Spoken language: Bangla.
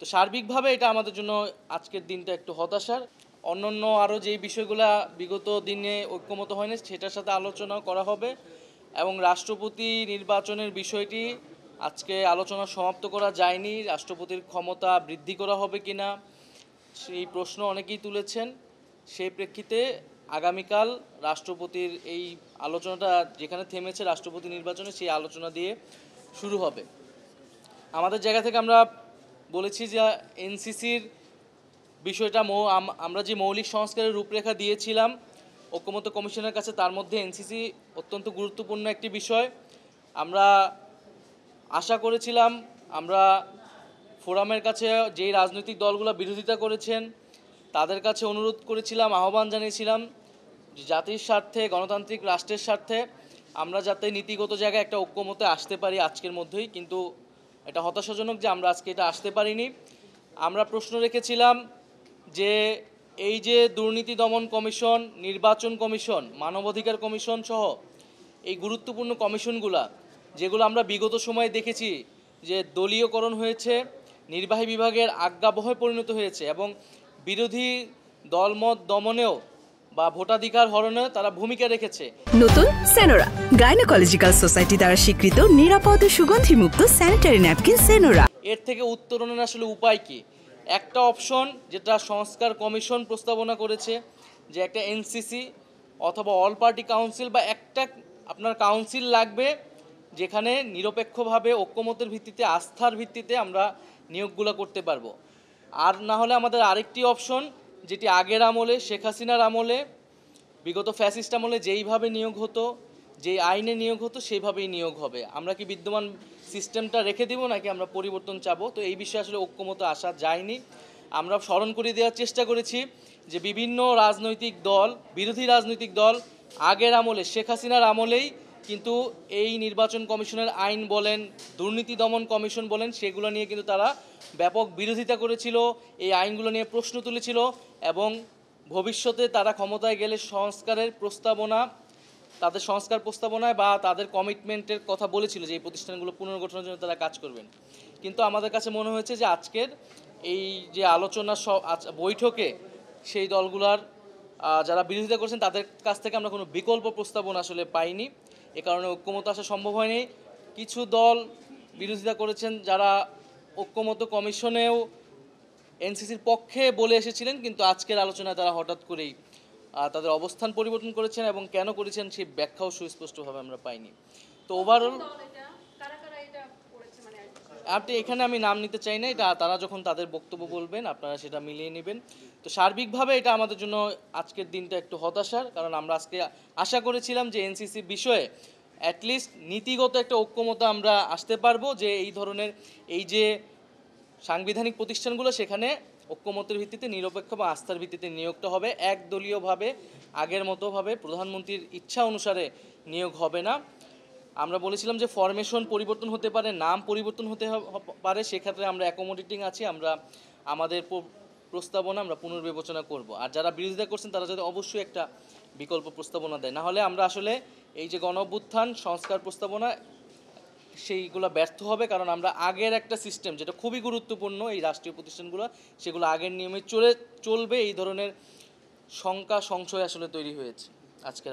তো সার্বিকভাবে এটা আমাদের জন্য আজকের দিনটা একটু হতাশার। অন্যান্য আরও যেই বিষয়গুলো বিগত দিনে ঐক্যমত হয়নি সেটার সাথে আলোচনা করা হবে এবং রাষ্ট্রপতি নির্বাচনের বিষয়টি আজকে আলোচনা সমাপ্ত করা যায়নি। রাষ্ট্রপতির ক্ষমতা বৃদ্ধি করা হবে কিনা সেই প্রশ্ন অনেকেই তুলেছেন। সেই প্রেক্ষিতে আগামীকাল রাষ্ট্রপতির এই আলোচনাটা যেখানে থেমেছে রাষ্ট্রপতি নির্বাচনে সেই আলোচনা দিয়ে শুরু হবে। আমাদের জায়গা থেকে আমরা বলেছি যে এনসিসির বিষয়টা আমরা যে মৌলিক সংস্কারের রূপরেখা দিয়েছিলাম ঐক্যমত্য কমিশনের কাছে, তার মধ্যে এনসিসি অত্যন্ত গুরুত্বপূর্ণ একটি বিষয়। আমরা আশা করেছিলাম, আমরা ফোরামের কাছে যেই রাজনৈতিক দলগুলো বিরোধিতা করেছেন তাদের কাছে অনুরোধ করেছিলাম, আহ্বান জানিয়েছিলাম যে জাতির স্বার্থে, গণতান্ত্রিক রাষ্ট্রের স্বার্থে আমরা যাতে নীতিগত জায়গায় একটা ঐক্যমতে আসতে পারি আজকের মধ্যেই। কিন্তু এটা হতাশাজনক যে আমরা আজকে এটা আসতে পারিনি। আমরা প্রশ্ন রেখেছিলাম যে এই যে দুর্নীতি দমন কমিশন, নির্বাচন কমিশন, মানবাধিকার কমিশন সহ এই গুরুত্বপূর্ণ কমিশনগুলা যেগুলো আমরা বিগত সময়ে দেখেছি যে দলীয়করণ হয়েছে, নির্বাহী বিভাগের আজ্ঞাবহে পরিণত হয়েছে এবং বিরোধী দলমত দমনেও বা ভোটাধিকার হরণে তারা ভূমিকা রেখেছে। নতুন সেনোরা গাইনোকোলজিক্যাল সোসাইটি দ্বারা স্বীকৃত নিরাপদ ও সুগন্ধিমুক্ত স্যানিটারি ন্যাপকিন সেনোরা। এর থেকে উত্তরণের আসলে উপায় কি? একটা অপশন যেটা সংস্কার কমিশন প্রস্তাবনা করেছে যে একটা এনসিসি অথবা অল পার্টি কাউন্সিল বা একটা আপনার কাউন্সিল লাগবে যেখানে নিরপেক্ষভাবে ঐক্যমতের ভিত্তিতে, আস্থার ভিত্তিতে আমরা নিয়োগগুলো করতে পারবো। আর না হলে আমাদের আরেকটি অপশন, যেটি আগের আমলে শেখ হাসিনার আমলে, বিগত ফ্যাসিস্ট আমলে যেইভাবে নিয়োগ হতো, যেই আইনে নিয়োগ হতো সেইভাবেই নিয়োগ হবে। আমরা কি বিদ্যমান সিস্টেমটা রেখে দিব নাকি আমরা পরিবর্তন চাবো? তো এই বিষয়ে আসলে ঐক্যমত আসা যায়নি। আমরা স্মরণ করিয়ে দেওয়ার চেষ্টা করেছি যে বিভিন্ন রাজনৈতিক দল, বিরোধী রাজনৈতিক দল আগের আমলে, শেখ হাসিনার আমলেই কিন্তু এই নির্বাচন কমিশনের আইন বলেন, দুর্নীতি দমন কমিশন বলেন, সেগুলো নিয়ে কিন্তু তারা ব্যাপক বিরোধিতা করেছিল, এই আইনগুলো নিয়ে প্রশ্ন তুলেছিল এবং ভবিষ্যতে তারা ক্ষমতায় গেলে সংস্কারের প্রস্তাবনা, তাদের সংস্কার প্রস্তাবনায় বা তাদের কমিটমেন্টের কথা বলেছিল যে এই প্রতিষ্ঠানগুলো পুনর্গঠনের জন্য তারা কাজ করবেন। কিন্তু আমাদের কাছে মনে হয়েছে যে আজকের এই যে আলোচনা বৈঠকে সেই দলগুলার যারা বিরোধিতা করছেন তাদের কাছ থেকে আমরা কোনো বিকল্প প্রস্তাবনা আসলে পাইনি। এ কারণে ঐক্যমত আসা সম্ভব হয়নি। কিছু দল বিরোধিতা করেছেন যারা ঐক্যমত কমিশনেও এনসিসির পক্ষে বলে এসেছিলেন, কিন্তু আজকের আলোচনায় তারা হঠাৎ করেই তাদের অবস্থান পরিবর্তন করেছেন এবং কেন করেছেন সেই ব্যাখ্যাও সুস্পষ্টভাবে আমরা পাইনি। তো ওভারঅল আপনি এখানে আমি নাম নিতে চাই না, এটা তারা যখন তাদের বক্তব্য বলবেন আপনারা সেটা মিলিয়ে নেবেন। তো সার্বিকভাবে এটা আমাদের জন্য আজকের দিনটা একটু হতাশার, কারণ আমরা আজকে আশা করেছিলাম যে এনসিসি বিষয়ে অ্যাটলিস্ট নীতিগত একটা ঐক্যমতে আমরা আসতে পারবো, যে এই ধরনের এই যে সাংবিধানিক প্রতিষ্ঠানগুলো সেখানে ঐক্যমতের ভিত্তিতে, নিরপেক্ষ বা আস্থার ভিত্তিতে নিয়োগটা হবে, একদলীয়ভাবে আগের মতোভাবে প্রধানমন্ত্রীর ইচ্ছা অনুসারে নিয়োগ হবে না। আমরা বলেছিলাম যে ফরমেশন পরিবর্তন হতে পারে, নাম পরিবর্তন হতে পারে, সেক্ষেত্রে আমরা অ্যাকোমোডেটিং আছি, আমরা আমাদের প্রস্তাবনা আমরা পুনর্বিবেচনা করব। আর যারা বিরোধিতা করছেন তারা যাতে অবশ্যই একটা বিকল্প প্রস্তাবনা দেয়, না হলে আমরা আসলে এই যে গণ অভ্যুত্থান সংস্কার প্রস্তাবনা সেইগুলো ব্যর্থ হবে। কারণ আমরা আগের একটা সিস্টেম যেটা খুবই গুরুত্বপূর্ণ, এই রাষ্ট্রীয় প্রতিষ্ঠানগুলো সেগুলো আগের নিয়মে চলবে, এই ধরনের শঙ্কা সংশয় আসলে তৈরি হয়েছে আজকের